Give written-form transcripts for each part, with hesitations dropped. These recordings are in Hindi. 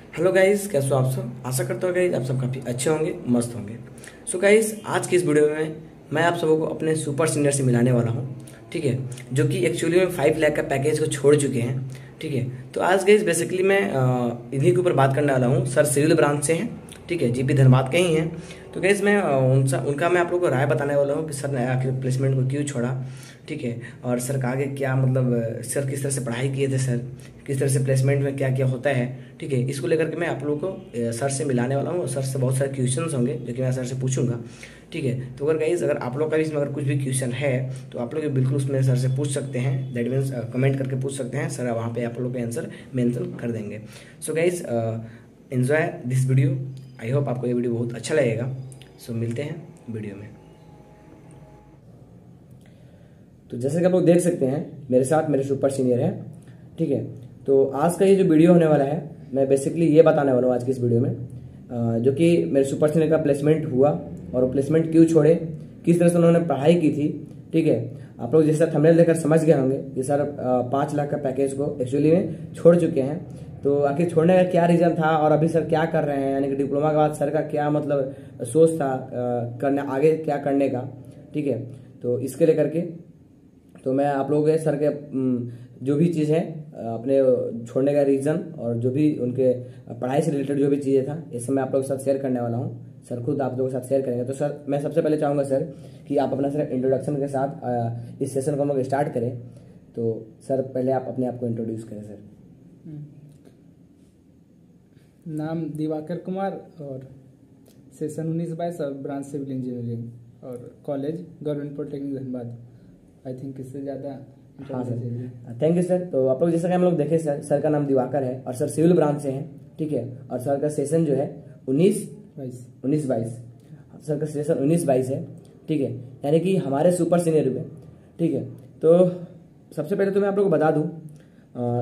हेलो गाइस, कैसे हो आप सब। आशा करता हूँ गाइस आप सब काफ़ी अच्छे होंगे, मस्त होंगे। सो गाइस, आज की इस वीडियो में मैं आप सबको अपने सुपर सीनियर से मिलाने वाला हूँ। ठीक है, जो कि एक्चुअली में 5 लाख का पैकेज को छोड़ चुके हैं। ठीक है, तो आज गाइस बेसिकली मैं इन्हीं के ऊपर बात करने वाला हूँ। सर सिविल ब्रांच से हैं। ठीक है, जीपी धनबाद के ही हैं। तो गाइस मैं उनका मैं आप लोगों को राय बताने वाला हूँ कि सर ने आखिर प्लेसमेंट को क्यों छोड़ा। ठीक है, और सर का आगे क्या मतलब सर किस तरह से पढ़ाई किए थे, सर किस तरह से प्लेसमेंट में क्या क्या होता है। ठीक है, इसको लेकर के मैं आप लोगों को सर से मिलाने वाला हूँ। सर से बहुत सारे क्वेश्चंस होंगे जो कि मैं सर से पूछूंगा। ठीक है, तो अगर गाइज अगर आप लोग का भी इसमें अगर कुछ भी क्वेश्चन है तो आप लोग बिल्कुल उसमें सर से पूछ सकते हैं। दैट मीन्स कमेंट करके पूछ सकते हैं, सर वहाँ पे आप लोग का आंसर मेंशन कर देंगे। So guys enjoy this video. I hope आपको ये वीडियो बहुत अच्छा लगेगा। सो मिलते हैं वीडियो में। तो जैसे कि आप लोग देख सकते हैं मेरे साथ मेरे सुपर सीनियर हैं। ठीक है, तो आज का ये जो वीडियो होने वाला है मैं बेसिकली ये बताने वाला हूँ आज की इस वीडियो में जो कि मेरे सुपर सीनियर का प्लेसमेंट हुआ और वो प्लेसमेंट क्यों छोड़े, किस तरह से उन्होंने पढ़ाई की थी। ठीक है, आप लोग जैसा थंबनेल देखकर समझ गए होंगे कि सर 5 लाख का पैकेज को एक्चुअली में छोड़ चुके हैं। तो आखिर छोड़ने का क्या रीज़न था और अभी सर क्या कर रहे हैं, यानी कि डिप्लोमा के बाद सर का क्या मतलब सोच था करने आगे क्या करने का। ठीक है, तो इसके लेकर के तो मैं आप लोगों के सर के जो भी चीज़ है अपने छोड़ने का रीज़न और जो भी उनके पढ़ाई से रिलेटेड जो भी चीज़ें था ये सब मैं आप लोगों के साथ शेयर करने वाला हूँ। सर खुद आप लोगों के साथ शेयर करेंगे। तो सर मैं सबसे पहले चाहूँगा सर कि आप अपना सर इंट्रोडक्शन के साथ इस सेशन को हम लोग स्टार्ट करें। तो सर पहले आप अपने आप को इंट्रोड्यूस करें सर। नाम दिवाकर कुमार और सेशन 19-22 और ब्रांच सिविल इंजीनियरिंग और college government polytechnic Dhanbad. I think इससे ज़्यादा हाँ सर, थैंक यू सर। तो आप लोग जैसा कि हम लोग देखें सर का नाम दिवाकर है और सर सिविल ब्रांच से हैं। ठीक है, और सर का सेशन जो है 19-22 सर का सेशन 19-22 है। ठीक है, यानी कि हमारे सुपर सीनियर में। ठीक है, तो सबसे पहले तो मैं आप लोग को बता दूं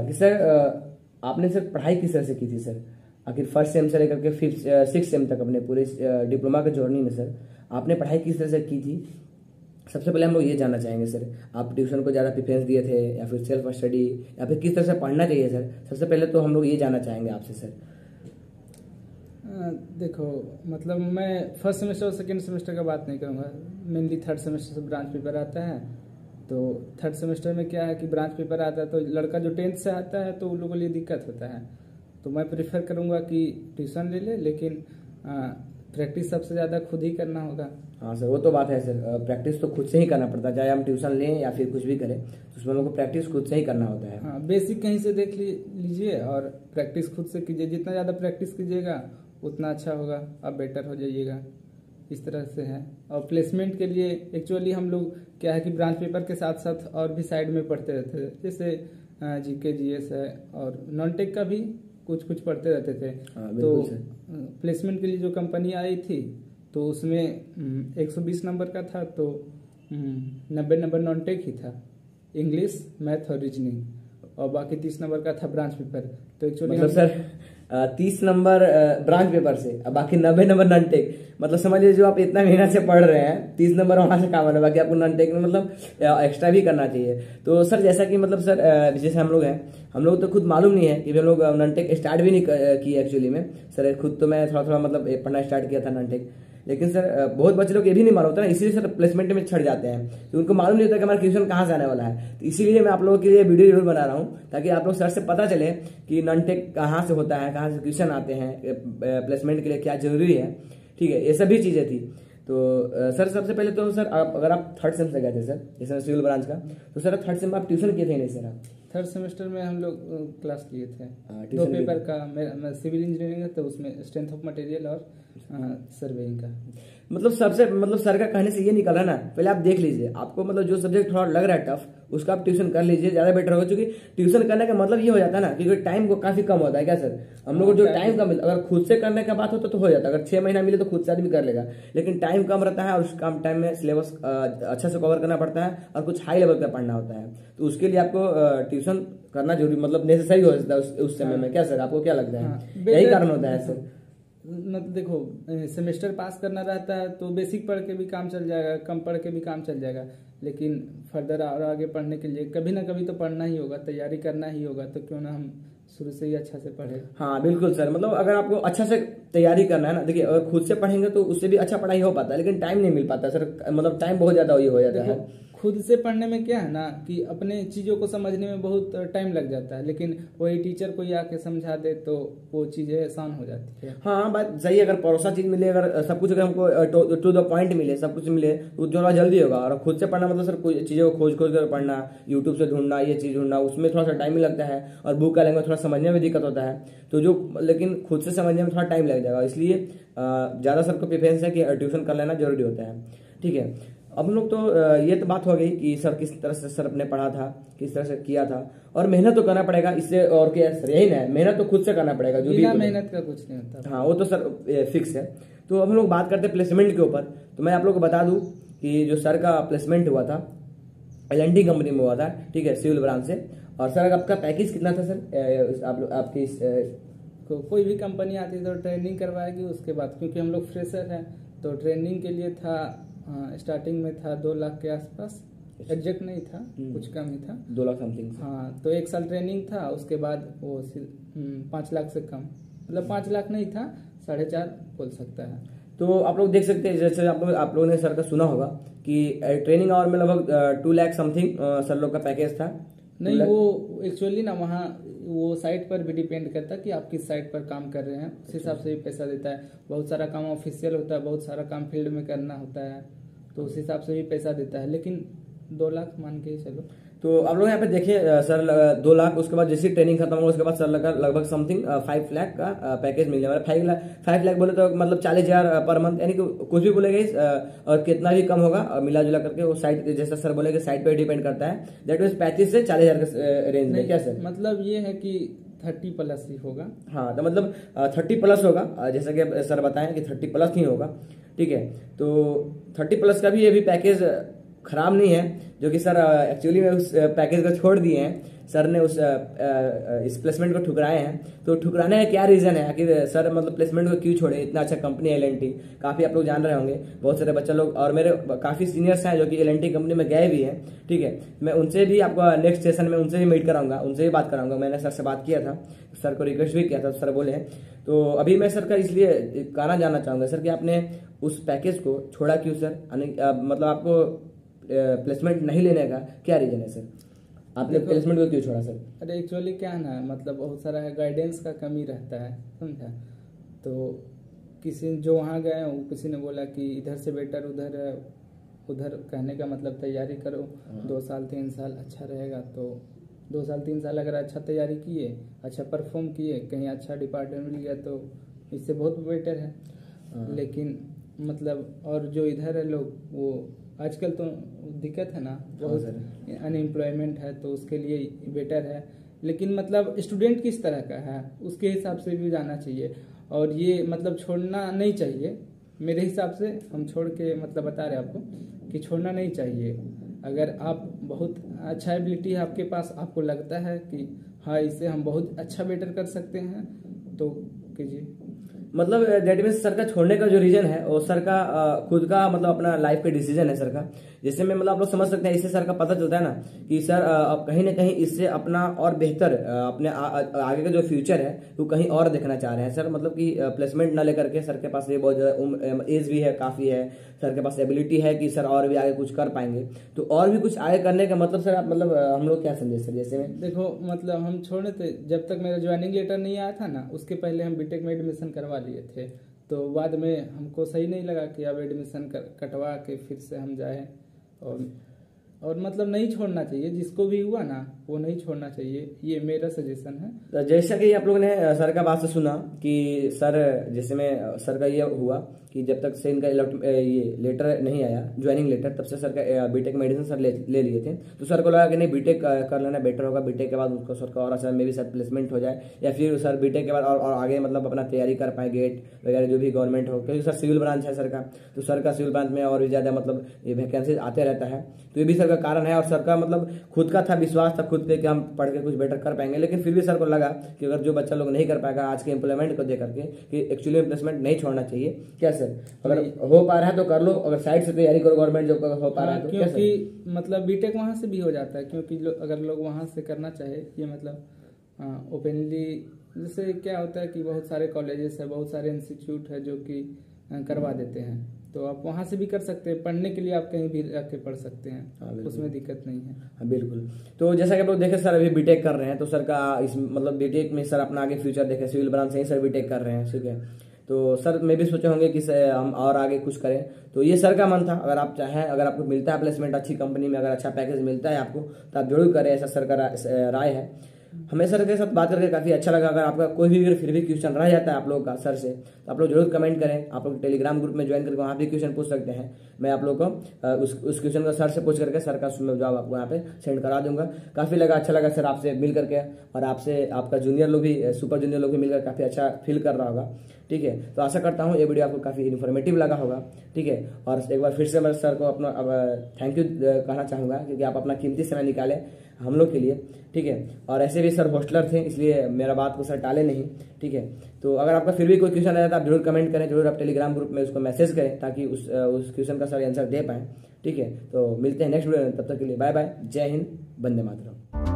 कि सर आपने सर पढ़ाई किस तरह से की थी सर। आखिर फर्स्ट सेम से लेकर के 6th सेम तक अपने पूरे डिप्लोमा के जर्नी में सर आपने पढ़ाई किस तरह से की थी। सबसे पहले हम लोग ये जानना चाहेंगे सर, आप ट्यूशन को ज़्यादा प्रेफरेंस दिए थे या फिर सेल्फ स्टडी या फिर किस तरह से पढ़ना चाहिए सर। सबसे पहले तो हम लोग ये जानना चाहेंगे आपसे सर। देखो, मतलब मैं फर्स्ट सेमेस्टर और सेकेंड सेमेस्टर का बात नहीं करूँगा। मेनली थर्ड सेमेस्टर से ब्रांच पेपर आता है। तो थर्ड सेमेस्टर में क्या है कि ब्रांच पेपर आता है तो लड़का जो 10th से आता है तो उन लोगों के लिए दिक्कत होता है। तो मैं प्रेफर करूँगा कि ट्यूशन ले ले, लेकिन प्रैक्टिस सबसे ज़्यादा खुद ही करना होगा। हाँ सर, वो तो बात है सर, प्रैक्टिस तो खुद से ही करना पड़ता है, चाहे हम ट्यूशन लें या फिर कुछ भी करें तो उसमें हम लोग को प्रैक्टिस खुद से ही करना होता है। हाँ, बेसिक कहीं से देख लीजिए और प्रैक्टिस खुद से कीजिए। जितना ज़्यादा प्रैक्टिस कीजिएगा उतना अच्छा होगा, आप बेटर हो जाइएगा। इस तरह से है। और प्लेसमेंट के लिए एक्चुअली हम लोग क्या है कि ब्रांच पेपर के साथ साथ और भी साइड में पढ़ते रहते थे, जैसे जीके जीएस है और नॉन टेक का भी कुछ कुछ पढ़ते रहते थे। तो प्लेसमेंट के लिए जो कंपनी आई थी तो उसमें 120 नंबर का था, तो 90 नंबर नॉन टेक ही था, इंग्लिश मैथ और रीजनिंग, और बाकी 30 नंबर का था ब्रांच पेपर। तो एक्चुअली मतलब सर 30 नंबर ब्रांच पेपर से और बाकी 90 नंबर नॉन टेक। मतलब समझ लीजिए जो आप इतना मेहनत से पढ़ रहे हैं 30 नंबर वहां से काम है, बाकी आपको नॉन टेक में मतलब एक्स्ट्रा भी करना चाहिए। तो सर जैसा कि मतलब सर जैसे हम लोग हैं, हम लोग तो खुद मालूम नहीं है कि हम लोग नॉन टेक स्टार्ट भी नहीं किए एक्चुअली में सर। खुद तो मैं थोड़ा थोड़ा मतलब पढ़ना स्टार्ट किया था नॉन टेक, लेकिन सर बहुत बच्चे लोग ये भी नहीं मालूम होता ना, इसीलिए सर प्लेसमेंट में छड़ जाते हैं तो उनको मालूम नहीं होता कि हमारा क्वेश्चन कहाँ से आने वाला है। तो इसीलिए मैं आप लोगों के लिए वीडियो जरूर बना रहा हूँ ताकि आप लोग सर से पता चले कि नॉन टेक कहाँ से होता है, कहाँ से क्वेश्चन आते हैं, प्लेसमेंट के लिए क्या जरूरी है। ठीक है, ये सभी चीज़ें थी। तो सर सबसे पहले तो सर अगर आप थर्ड सेम से गए थे सर, जैसे सिविल ब्रांच का, तो सर थर्ड सेम में आप ट्यूशन किए थे नहीं सर? आप थर्ड सेमेस्टर में हम लोग क्लास लिए थे, 2 पेपर का। मैं सिविल इंजीनियरिंग है तो उसमें स्ट्रेंथ ऑफ मटेरियल और सर्वेइंग का। मतलब सबसे मतलब सर का कहने से ये निकल रहा है ना, पहले आप देख लीजिए आपको मतलब जो सब्जेक्ट थोड़ा लग रहा है टफ उसका आप ट्यूशन कर लीजिए, ज़्यादा बेटर होगा। क्योंकि ट्यूशन करने का मतलब ये हो जाता है ना क्योंकि टाइम को काफ़ी कम होता है क्या सर। हम लोग को जो टाइम कम अगर खुद से करने का बात होता तो हो जाता, अगर 6 महीना मिले तो खुद से आदमी कर लेगा, लेकिन टाइम कम रहता है और उस कम टाइम में सिलेबस अच्छा से कवर करना पड़ता है और कुछ हाई लेवल का पढ़ना होता है। तो उसके लिए आपको ट्यूशन करना जरूरी मतलब नेसेसरी हो जाता है उस समय में। क्या सर आपको क्या लगता है? यही कारण होता है सर। मतलब देखो, सेमेस्टर पास करना रहता है तो बेसिक पढ़ के भी काम चल जाएगा, कम पढ़ के भी काम चल जाएगा, लेकिन फर्दर और आगे पढ़ने के लिए कभी ना कभी तो पढ़ना ही होगा, तैयारी करना ही होगा। तो क्यों ना हम शुरू से ही अच्छा से पढ़े। हाँ बिल्कुल सर, मतलब अगर आपको अच्छा से तैयारी करना है ना, देखिए अगर खुद से पढ़ेंगे तो उससे भी अच्छा पढ़ाई हो पाता है, लेकिन टाइम नहीं मिल पाता सर, मतलब टाइम बहुत ज्यादा हो जाता है। खुद से पढ़ने में क्या है ना कि अपने चीज़ों को समझने में बहुत टाइम लग जाता है, लेकिन वही टीचर कोई आके समझा दे तो वो चीज़ें आसान हो जाती है। हाँ बात सही है, अगर परोसा चीज मिले, अगर सब कुछ अगर हमको टू द पॉइंट मिले, सब कुछ मिले तो थोड़ा जल्दी होगा। और खुद से पढ़ना मतलब सर कोई चीज़ों को खोज खोज कर पढ़ना, यूट्यूब से ढूंढना, ये चीज़ ढूंढना, उसमें थोड़ा सा टाइम ही लगता है, और बुक का लैंग्वेज थोड़ा समझने में दिक्कत होता है। तो जो लेकिन खुद से समझने में थोड़ा टाइम लग जाएगा, इसलिए ज़्यादा सर को प्रेफरेंस है कि ट्यूशन कर लेना जरूरी होता है। ठीक है, अब हम लोग तो ये तो बात हो गई कि सर किस तरह से सर अपने पढ़ा था, किस तरह से किया था, और मेहनत तो करना पड़ेगा इससे, और क्या सर यही ना है, मेहनत तो खुद से करना पड़ेगा, जो भी मेहनत का कुछ नहीं होता। हाँ वो तो सर फिक्स है। तो अब हम लोग बात करते हैं प्लेसमेंट के ऊपर। तो मैं आप लोग को बता दूं कि जो सर का प्लेसमेंट हुआ था L&T कंपनी में हुआ था, ठीक है, सिविल ब्रांच से। और सर आपका पैकेज कितना था सर? आप लोग आपकी कोई भी कंपनी आती है तो ट्रेनिंग करवाएगी उसके बाद, क्योंकि हम लोग फ्रेशर हैं तो ट्रेनिंग के लिए था स्टार्टिंग में था 2 लाख के आसपास, एग्जैक्ट नहीं था, कुछ कम ही था, 2 लाख समथिंग। हाँ, तो 1 साल ट्रेनिंग था, उसके बाद वो 5 लाख से कम, मतलब 5 लाख नहीं था, 4.5 बोल सकता है। तो आप लोग देख सकते हैं, जैसे आप लोगों ने सर का सुना होगा कि ट्रेनिंग आवर में लगभग 2 लाख समथिंग सर लोग का पैकेज था। नहीं, वो एक्चुअली ना वहाँ वो साइट पर भी डिपेंड करता है कि आप किस साइट पर काम कर रहे हैं, उस हिसाब से भी पैसा देता है। बहुत सारा काम ऑफिशियल होता है, बहुत सारा काम फील्ड में करना होता है, तो उस हिसाब से भी पैसा देता है, लेकिन 2 लाख मान के चलो। तो आप लोग यहाँ पे देखिए सर 2 लाख, उसके बाद जैसी ट्रेनिंग खत्म हुआ उसके बाद सर लगा लगभग समथिंग 5 लाख का पैकेज मिल जाएगा। 5 लाख बोले तो मतलब 40,000 पर मंथ, यानी कि कुछ भी बोलेगा और कितना भी कम होगा मिला जुला करके, वो साइट जैसा सर बोलेगा साइट पे डिपेंड करता है। दैट मीन्स 35 से 40,000 के रेंज में। क्या सर मतलब ये है कि 30 प्लस ही होगा। हाँ, तो मतलब 30 प्लस होगा, जैसा कि सर बताएं कि 30 प्लस ही होगा। ठीक है, तो 30 प्लस का भी ये भी पैकेज खराब नहीं है, जो कि सर एक्चुअली में उस पैकेज को छोड़ दिए हैं। सर ने उस इस प्लेसमेंट को ठुकराए हैं। तो ठुकराने का क्या रीजन है, आखिर सर मतलब प्लेसमेंट को क्यों छोड़े? इतना अच्छा कंपनी है L&T, काफी आप लोग जान रहे होंगे, बहुत सारे बच्चे लोग, और मेरे काफी सीनियर्स हैं जो कि L&T कंपनी में गए भी हैं। ठीक है, मैं उनसे भी आपको नेक्स्ट सेशन में उनसे भी मीट कराऊंगा, उनसे भी बात कराऊंगा। मैंने सर से बात किया था, सर को रिक्वेस्ट भी किया था, सर बोले हैं। तो अभी मैं सर का इसलिए कहना जानना चाहूंगा सर कि आपने उस पैकेज को छोड़ा क्यों सर? मतलब आपको प्लेसमेंट नहीं लेने का क्या रीजन है सर? आपने प्लेसमेंट को क्यों छोड़ा सर? अरे एक्चुअली क्या है ना, मतलब बहुत सारा गाइडेंस का कमी रहता है, समझा। तो किसी जो वहाँ गए वो किसी ने बोला कि इधर से बेटर उधर है, उधर कहने का मतलब तैयारी करो 2 साल 3 साल अच्छा रहेगा। तो 2 साल 3 साल अगर अच्छा तैयारी किए, अच्छा परफॉर्म किए, कहीं अच्छा डिपार्टमेंट मिल गया तो इससे बहुत बेटर है। लेकिन मतलब और जो इधर है लोग, वो आजकल तो दिक्कत है ना, बहुत अनएम्प्लॉयमेंट है, तो उसके लिए बेटर है। लेकिन मतलब स्टूडेंट किस तरह का है उसके हिसाब से भी जाना चाहिए, और ये मतलब छोड़ना नहीं चाहिए मेरे हिसाब से। हम छोड़ के मतलब बता रहे आपको कि छोड़ना नहीं चाहिए। अगर आप बहुत अच्छा एबिलिटी है आपके पास, आपको लगता है कि हाँ इससे हम बहुत अच्छा बेटर कर सकते हैं, तो कीजिए। मतलब दैट मीन्स सर का छोड़ने का जो रीजन है वो सर का खुद का मतलब अपना लाइफ का डिसीजन है सर का। जैसे में मतलब आप लोग समझ सकते हैं, इससे सर का पता चलता है ना कि सर अब कहीं ना कहीं इससे अपना और बेहतर अपने आगे का जो फ्यूचर है वो कहीं और देखना चाह रहे हैं सर। मतलब कि प्लेसमेंट ना लेकर के सर के पास ये बहुत ज़्यादा एज भी है, काफ़ी है, सर के पास एबिलिटी है कि सर और भी आगे कुछ कर पाएंगे। तो और भी कुछ आगे करने का मतलब सर आप मतलब हम लोग क्या समझे सर? जैसे में देखो मतलब हम छोड़े थे, जब तक मेरा ज्वाइनिंग लेटर नहीं आया था ना, उसके पहले हम बीटेक में एडमिशन करवा लिए थे। तो बाद में हमको सही नहीं लगा कि अब एडमिशन कटवा के फिर से हम जाए, और मतलब नहीं छोड़ना चाहिए, जिसको भी हुआ ना वो नहीं छोड़ना चाहिए, ये मेरा सजेशन है। तो जैसा कि आप लोगों ने सर का बात से सुना कि सर जैसे में सर का ये हुआ कि जब तक से इनका ये लेटर नहीं आया ज्वाइनिंग लेटर, तब से सर का बीटेक में एडमिशन सर ले लिए थे। तो सर को लगा कि नहीं बीटेक कर लेना बेटर होगा, बीटेक के बाद उसको सर का और अच्छा में भी सर प्लेसमेंट हो जाए, या फिर सर बीटेक के बाद और आगे मतलब अपना तैयारी कर पाए, गेट वगैरह जो भी गवर्नमेंट हो, क्योंकि सर सिविल ब्रांच है सर का। तो सर का सिविल ब्रांच में और भी ज़्यादा मतलब ये वैकेंसीज आते रहता है। तो ये भी सर का कारण है, और सर का मतलब खुद का था विश्वास था खुद पे कि हम पढ़ के कुछ बेटर कर पाएंगे। लेकिन फिर भी सर को लगा कि अगर जो बच्चा लोग नहीं कर पाएगा आज के एम्प्लॉयमेंट को देख करके कि एक्चुअली प्लेसमेंट नहीं छोड़ना चाहिए। क्या सर, अगर हो पा रहा है तो कर लो, अगर साइड से तैयारी करो गवर्नमेंट जॉब का हो पा रहा है तो। क्योंकि मतलब बीटेक वहां से भी हो जाता है, क्योंकि अगर लोग वहां से करना चाहे, ये मतलब ओपनली, जैसे क्या होता है कि बहुत सारे कॉलेजेस है, बहुत सारे इंस्टीट्यूट है जो कि करवा देते हैं, तो आप वहाँ से भी कर सकते हैं। पढ़ने के लिए आप कहीं भी जाके पढ़ सकते हैं, उसमें दिक्कत नहीं है। हाँ बिल्कुल। तो जैसा कि आप लोग देखे सर अभी बीटेक कर रहे हैं, तो सर का इस मतलब बीटेक में सर अपना आगे फ्यूचर देखे, सिविल ब्रांच से ही सर बीटेक कर रहे हैं, ठीक है। तो सर मैं भी सोचे होंगे कि हम और आगे कुछ करें, तो ये सर का मन था। अगर आप चाहें, अगर आपको मिलता है प्लेसमेंट अच्छी कंपनी में, अगर अच्छा पैकेज मिलता है आपको, तो आप जरूर करें, ऐसा सर का राय है। हमें सर के साथ बात करके काफ़ी अच्छा लगा। अगर आपका कोई भी फिर भी क्वेश्चन रह जाता है आप लोगों का सर से, तो आप लोग जरूर कमेंट करें। आप लोग टेलीग्राम ग्रुप में ज्वाइन करके वहाँ भी क्वेश्चन पूछ सकते हैं। मैं आप लोग को उस क्वेश्चन का सर से पूछ करके सर का जवाब आपको यहाँ पे सेंड करा दूंगा। काफ़ी अच्छा लगा सर आपसे मिल करके, और आपसे आपका जूनियर लोग भी, सुपर जूनियर लोग भी मिलकर काफ़ी अच्छा फील कर रहा होगा, ठीक है। तो आशा करता हूँ ये वीडियो आपको काफ़ी इन्फॉर्मेटिव लगा होगा, ठीक है। और एक बार फिर से मैं सर को अपना थैंक यू कहना चाहूँगा, क्योंकि आप अपना कीमती समय निकाले हम लोग के लिए, ठीक है। और ऐसे भी सर हॉस्टलर थे, इसलिए मेरा बात को सर टाले नहीं, ठीक है। तो अगर आपका फिर भी कोई क्वेश्चन आया तो आप जरूर कमेंट करें, जरूर आप टेलीग्राम ग्रुप में उसको मैसेज करें, ताकि उस क्वेश्चन का सर आंसर दे पाएँ, ठीक है। तो मिलते हैं नेक्स्ट वीडियो में, तब तक के लिए बाय बाय, जय हिंद, वंदे मातरम।